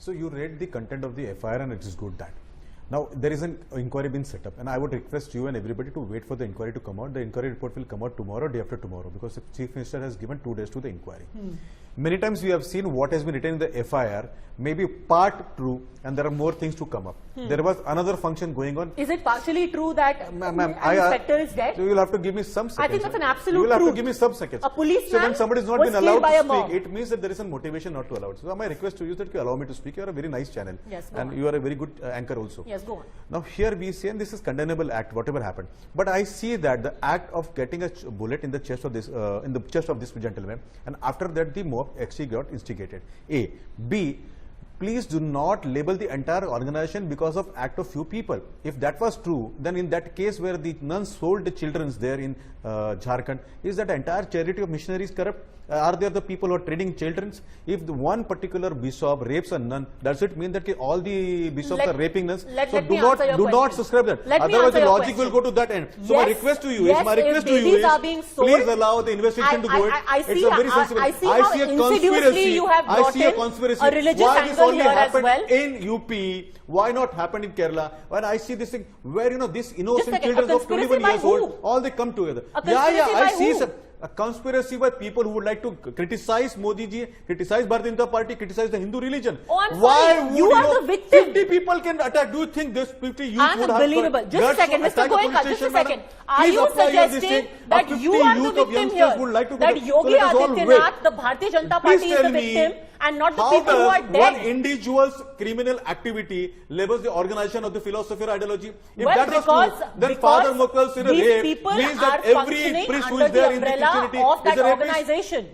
So you read the content of the FIR and it is good that. Now there is an inquiry being set up, and I would request you and everybody to wait for the inquiry to come out. The inquiry report will come out tomorrow, day after tomorrow, because the Chief Minister has given 2 days to the inquiry. Many times we have seen what has been written in the FIR, maybe part true, and there are more things to come up. There was another function going on. Is it partially true that an inspector is dead? You will have to give me some seconds. I think that's an absolute You will have truth. to give me some seconds. A policeman so when somebody is not was been allowed killed by to a speak, mob. it means that there is a motivation not to allow it. So my request to you is that you allow me to speak. You are a very nice channel. Yes, go and on. you are a very good anchor also. Yes, go on. Now here we say, and this is condemnable act, whatever happened. But I see that the act of getting a bullet in the chest of this, gentleman, and after that the mob actually got instigated. A. B. Please do not label the entire organization because of act of few people. If that was true, then in that case where the nuns sold the children there in Jharkhand, is that entire charity of missionaries corrupt? Are there the people who are trading children? If the one particular bishop rapes a nun, does it mean that all the bishops are raping nuns? So do not subscribe that. Otherwise the logic will go to that end. So my request to you is, please allow the investigation to go. It's a very sensible. I see a conspiracy. You have brought in a religious angle here as well. In UP, why not happen in Kerala? When I see this thing where these innocent children of 21 years old, all they come together. I see a conspiracy by people who would like to criticize Modi ji, criticize Bharatiya Janata Party, criticize the Hindu religion. Why would you are the victim? 50 people can attack. Do you think this 50 youth would have unbelievable? Just a second, Mr. Goenka, just a second. Are you suggesting that you are the victim here? That Yogi Adityanath, the Bharatiya Janata Party is the victim and not the people who are dead? One individual's criminal activity labels the organization of the philosophy or ideology? If that was true, then Father Mokhal's rape means that every priest who is there in the Christianity of that is a rapist. organization.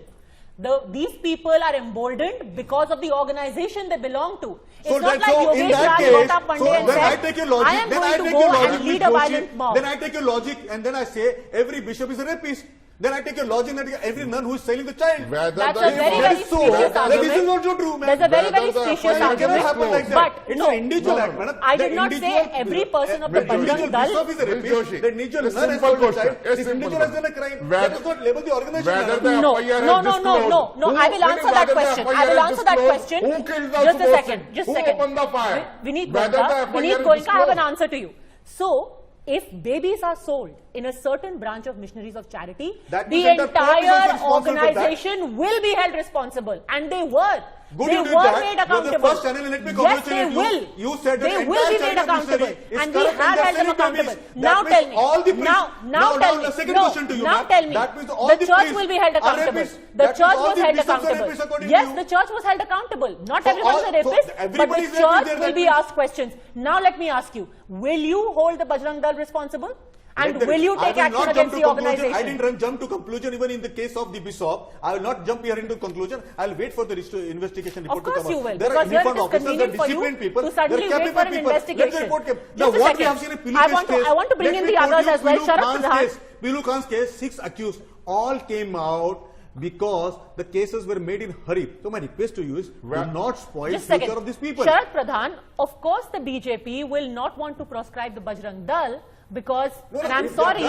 These people are emboldened because of the organization they belong to. It's so not that, like so in Yogesh that Raj case, got up one so day and then said, I take your logic, I am then going I to take go your logic and lead a violent mob. Then I take your logic and then I say every bishop is a rapist. Then I take your logic that every nun who is selling the child. That's a very specious argument. That is not so true, man. There's a very specious argument. But it's an individual act, madam. I did not say every person of the Bajrang Dal. Bishop is a rapist. The individual nun has sold the child. This individual has done a crime. That does not label the organization. No. I will answer that question. I will answer that question. Just a second. Vinit Goenka, I have an answer to you. So, if babies are sold in a certain branch of missionaries of charity, the entire organization will be held responsible. And they were. They were made accountable. Yes, they will. You said they will be made accountable. And we have held them accountable. Now tell me. Now tell me. The church will be held accountable. The church was held accountable. Yes, the church was held accountable. Not everyone is a rapist, but the church will be asked questions. Now let me ask you, will you hold the Bajrang Dal responsible? And will you take action against the organization? I didn't jump to conclusion even in the case of the bishop. I will not jump here into conclusion. I will wait for the investigation report to come out. Of course you will. There are Because uniformed officers, there are disciplined people, to suddenly there are wait for capable an people. investigation. Now what we have seen in I want to bring in the others as well. Pilu Khan's case, 6 accused, all came out because the cases were made in hurry. So my request to you is, do not spoil the future of these people. Sharad Pradhan, of course the BJP will not want to proscribe the Bajrang Dal because, and I'm sorry,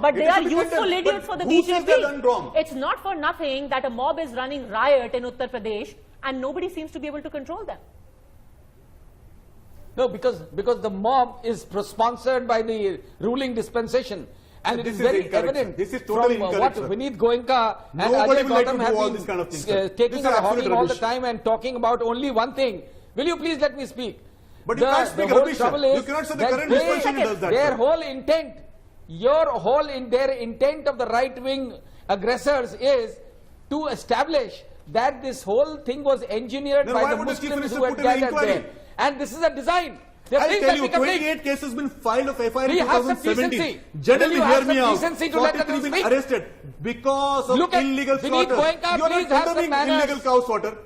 but they are useful idiots for the BJP. It's not for nothing that a mob is running riot in Uttar Pradesh and nobody seems to be able to control them. No, because the mob is sponsored by the ruling dispensation. And it is very evident from what Vinit Goenka and Ajay Gautam have been taking a hobby all the time and talking about only one thing. Will you please let me speak? But you can't speak rubbish. You cannot say the current dispensation does that. Their whole intent, their intent of the right-wing aggressors is to establish that this whole thing was engineered by the Muslims who had gathered there. And this is a design. I tell you, 28 cases have been filed of FIR in 2017. Generally, hear me out. 43 been arrested because of illegal slaughter. You are not condemning illegal cow slaughter.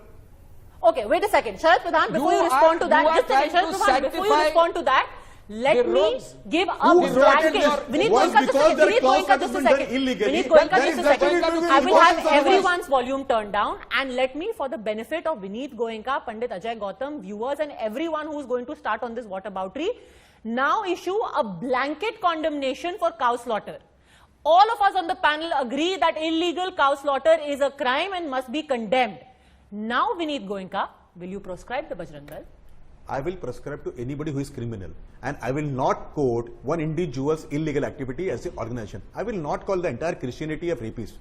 Okay, wait a second. Sharad Pradhan, before you respond to that, just a second. Sharad Pradhan, before you respond to that, let me give a blanket. Vinit Goenka, just a second. Vinit Goenka, just a second. I will have everyone's volume turned down and let me, for the benefit of Vinit Goenka, Pandit Ajay Gautam, viewers and everyone who is going to start on this whataboutery, now issue a blanket condemnation for cow slaughter. All of us on the panel agree that illegal cow slaughter is a crime and must be condemned. Now, Vinit Goenka, will you proscribe the Bajrang Dal? I will prescribe to anybody who is criminal, and I will not quote one individual's illegal activity as an organization. I will not call the entire Christianity a rapist.